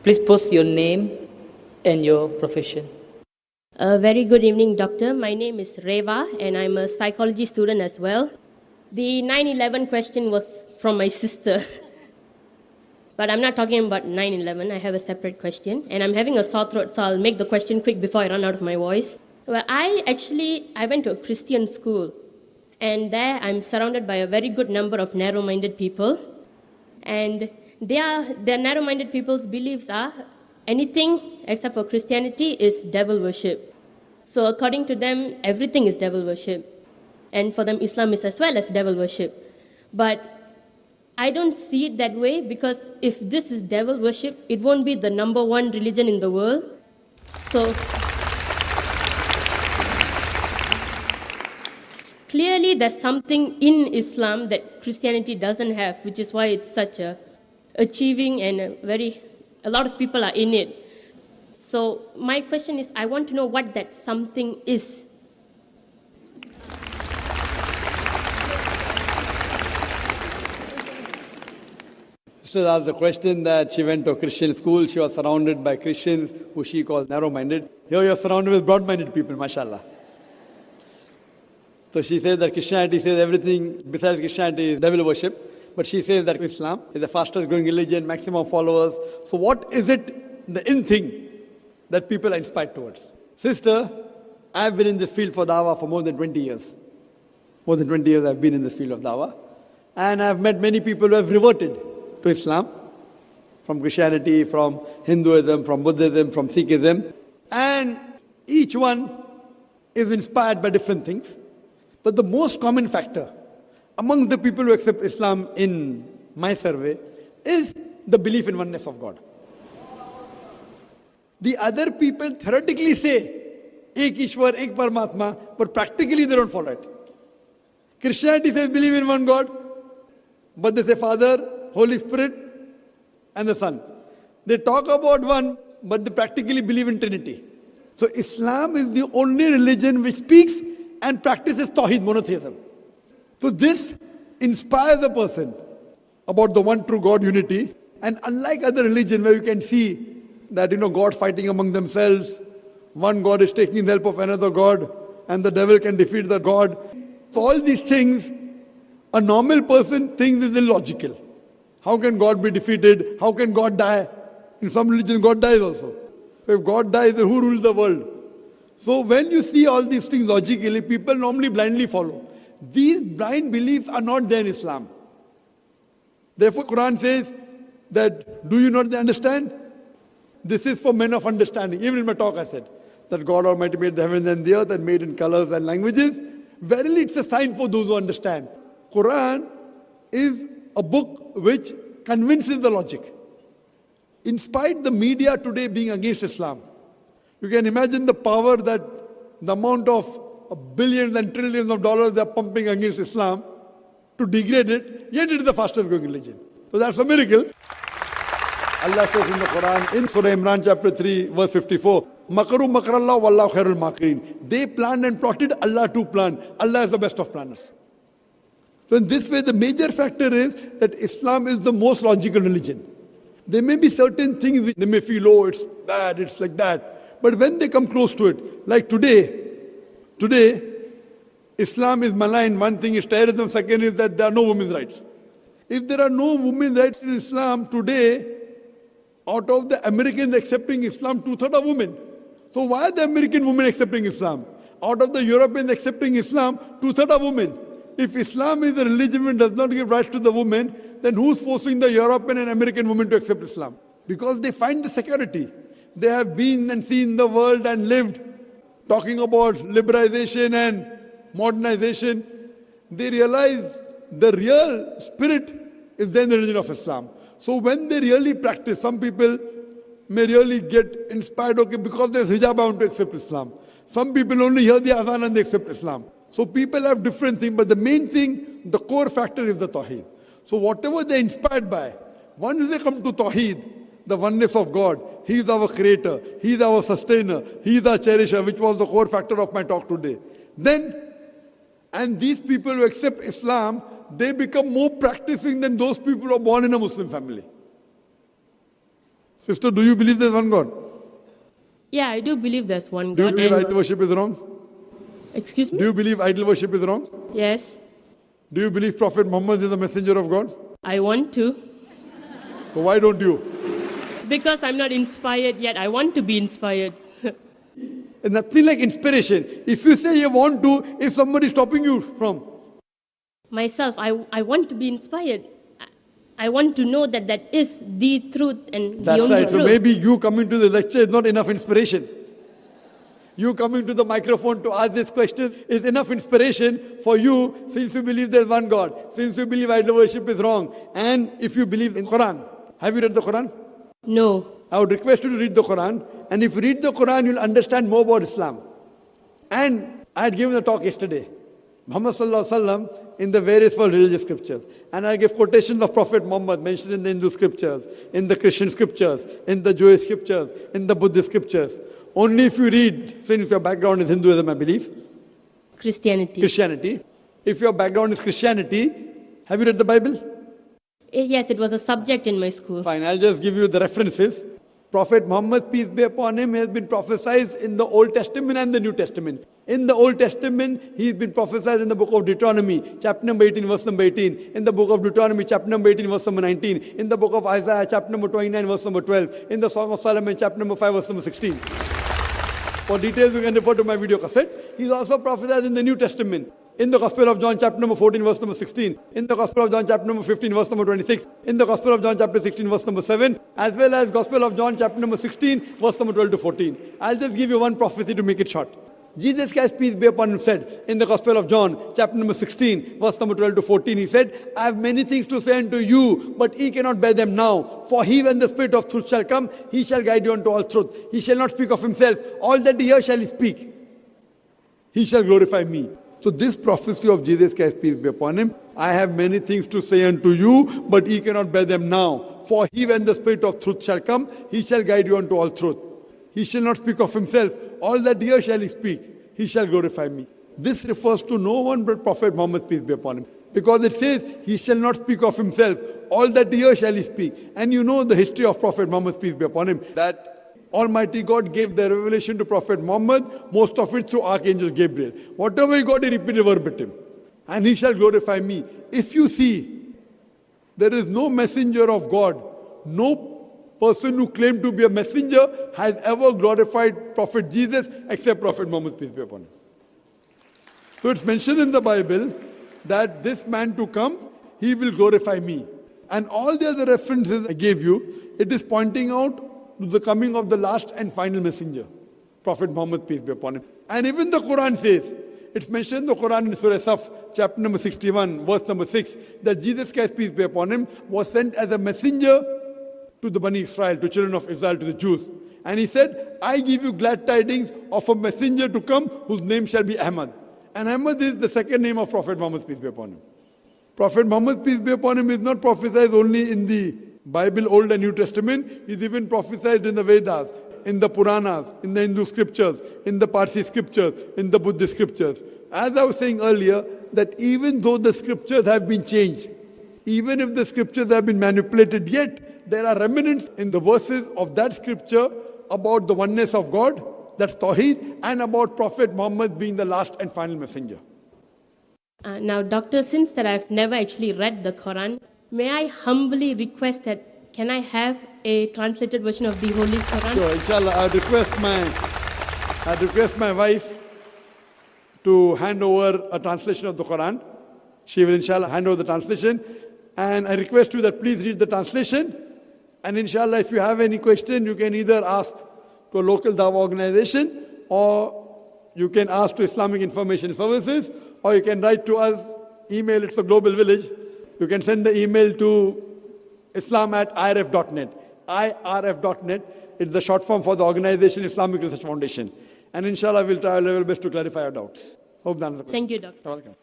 Please post your name and your profession. A very good evening, doctor. My name is Reva, and I'm a psychology student as well. The 9/11 question was from my sister. But I'm not talking about 9/11. I have a separate question, and I'm having a sore throat, so I'll make the question quick before I run out of my voice. Well, I went to a Christian school, and there I'm surrounded by a very good number of narrow-minded people, and their narrow-minded people's beliefs are anything except for Christianity is devil worship. So according to them, everything is devil worship, and for them, Islam is as well as devil worship. But I don't see it that way, because if this is devil worship, it won't be the number one religion in the world. So clearly there's something in Islam that Christianity doesn't have, which is why it's such a achieving and a lot of people are in it. So my question is, I want to know what that something is. Sister asked the question that she went to a Christian school, she was surrounded by Christians who she calls narrow-minded. Here you're surrounded with broad-minded people, mashallah. So she says that Christianity says everything besides Christianity is devil worship, but she says that Islam is the fastest growing religion, maximum followers. So what is it, the in thing, that people are inspired towards? Sister, I've been in this field for dawah for more than 20 years. More than 20 years I've been in this field of dawah. And I've met many people who have reverted to Islam, from Christianity, from Hinduism, from Buddhism, from Sikhism. And each one is inspired by different things. But the most common factor among the people who accept Islam in my survey is the belief in oneness of God. The other people theoretically say, Ek Ishwar, Ek Paramatma, but practically they don't follow it. Christianity says believe in one God, but they say Father, Holy Spirit, and the Son. They talk about one, but they practically believe in Trinity. So Islam is the only religion which speaks and practices Tawheed, monotheism. So this inspires a person about the one true God unity. And unlike other religions where you can see that, God fighting among themselves, one God is taking the help of another God, and the devil can defeat the God. So all these things, a normal person thinks is illogical. How can God be defeated? How can God die? In some religions, God dies also. So if God dies, then who rules the world? So when you see all these things logically, people normally blindly follow. These blind beliefs are not there in Islam. Therefore, Quran says that, do you not understand? This is for men of understanding. Even in my talk I said that God Almighty made the heavens and the earth and made in colors and languages. Verily, it's a sign for those who understand. Quran is a book which convinces the logic. In spite the media today being against Islam, you can imagine the power that the amount of billions and trillions of dollars they are pumping against Islam to degrade it, yet it is the fastest growing religion. So that's a miracle. Allah says in the Quran, in Surah Imran chapter 3, verse 54, Makaru makarallah wallahu khairul makirin. They planned and plotted, Allah too planned. Allah is the best of planners. So in this way, the major factor is that Islam is the most logical religion. There may be certain things which they may feel, oh, it's bad, it's like that. But when they come close to it, like today, Islam is maligned. One thing is terrorism, second is that there are no women's rights. If there are no women's rights in Islam today, out of the Americans accepting Islam, 2/3 are women. So why are the American women accepting Islam? Out of the Europeans accepting Islam, 2/3 are women. If Islam is a religion which does not give rights to the women, then who's forcing the European and American women to accept Islam? Because they find the security. They have been and seen the world and lived, talking about liberalization and modernization. They realize the real spirit is then the religion of Islam. So when they really practice, some people may really get inspired, okay, because there's hijab, I want to accept Islam. Some people only hear the azan and they accept Islam. So people have different things, but the main thing, the core factor is the Tawheed. So whatever they're inspired by, once they come to Tawheed, the oneness of God, He is our creator, He is our sustainer, He is our cherisher, which was the core factor of my talk today. Then, and these people who accept Islam, they become more practicing than those people who are born in a Muslim family. Sister, do you believe there's one God? Yeah, I do believe there's one Do you God. believe and- idol worship is wrong? Excuse me? Do you believe idol worship is wrong? Yes, Do you believe Prophet Muhammad is the messenger of God? I want to. So why don't you? Because I'm not inspired yet. I want to be inspired. It's nothing like inspiration. If you say you want to, if somebody is stopping you from, Myself, I want to be inspired. I want to know that that is the truth and that's the only right. So truth. maybe you coming to the lecture is not enough inspiration. You coming to the microphone to ask this question is enough inspiration for you, since you believe there's one God, since you believe idol worship is wrong, and if you believe in Quran. Have you read the Quran? No. I would request you to read the Quran, and if you read the Quran, you'll understand more about Islam. And I had given a talk yesterday, Muhammad Sallallahu Alaihi Wasallam, in the various world religious scriptures. And I gave quotations of Prophet Muhammad mentioned in the Hindu scriptures, in the Christian scriptures, in the Jewish scriptures, in the Buddhist scriptures. Only if you read, since your background is Hinduism, I believe, Christianity. If your background is Christianity, have you read the Bible? Yes, it was a subject in my school. Fine, I'll just give you the references. Prophet Muhammad, peace be upon him, has been prophesied in the Old Testament and the New Testament. In the Old Testament, he's been prophesied in the book of Deuteronomy, chapter number 18, verse number 18. In the book of Deuteronomy, chapter number 18, verse number 19. In the book of Isaiah, chapter number 29, verse number 12. In the Song of Solomon, chapter number 5, verse number 16. For details, you can refer to my video cassette. He's also prophesied in the New Testament. In the Gospel of John, chapter number 14, verse number 16. In the Gospel of John, chapter number 15, verse number 26. In the Gospel of John, chapter 16, verse number 7. As well as Gospel of John, chapter number 16, verse number 12 to 14. I'll just give you one prophecy to make it short. Jesus Christ, peace be upon him, said in the Gospel of John, chapter number 16, verse number 12 to 14, he said, I have many things to say unto you, but ye cannot bear them now. For he, when the Spirit of truth shall come, he shall guide you unto all truth. He shall not speak of himself. All that he hear shall he speak. He shall glorify me. So this prophecy of Jesus Christ, peace be upon him, I have many things to say unto you, but ye cannot bear them now. For he, when the Spirit of truth shall come, he shall guide you unto all truth. He shall not speak of himself. All that he hear shall he speak. He shall glorify me. This refers to no one but Prophet Muhammad, peace be upon him. Because it says, he shall not speak of himself. All that he hear shall he speak. And you know the history of Prophet Muhammad, peace be upon him, that Almighty God gave the revelation to Prophet Muhammad, most of it through Archangel Gabriel. Whatever he got, he repeated verbatim. And he shall glorify me. If you see, there is no messenger of God, no person who claimed to be a messenger has ever glorified Prophet Jesus except Prophet Muhammad, peace be upon him. So it's mentioned in the Bible that this man to come, he will glorify me. And all the other references I gave you, it is pointing out to the coming of the last and final messenger, Prophet Muhammad, peace be upon him. And even the Quran says, it's mentioned in the Quran in Surah Saf, chapter number 61, verse number 6, that Jesus Christ, peace be upon him, was sent as a messenger to the Bani Israel, to children of Israel, to the Jews. And he said, I give you glad tidings of a messenger to come whose name shall be Ahmad. And Ahmad is the second name of Prophet Muhammad, peace be upon him. Prophet Muhammad, peace be upon him, is not prophesied only in the Bible, Old and New Testament. He's even prophesied in the Vedas, in the Puranas, in the Hindu scriptures, in the Parsi scriptures, in the Buddhist scriptures. As I was saying earlier, that even though the scriptures have been changed, even if the scriptures have been manipulated, yet there are remnants in the verses of that scripture about the oneness of God, that's Tawheed, and about Prophet Muhammad being the last and final messenger. Now, Doctor, since that I've never actually read the Quran, may I humbly request that can I have a translated version of the Holy Quran? So, inshallah, I'd request my wife to hand over a translation of the Quran. She will, inshallah, hand over the translation. And I request you that please read the translation. And inshallah, if you have any question, you can either ask to a local Dawah organization, or you can ask to Islamic Information Services, or you can write to us, email, it's a global village. You can send the email to islam@irf.net. irf.net, it's the short form for the organization Islamic Research Foundation. And inshallah, we'll try our level best to clarify our doubts. Hope that answers the question. Thank you, Doctor. You're welcome.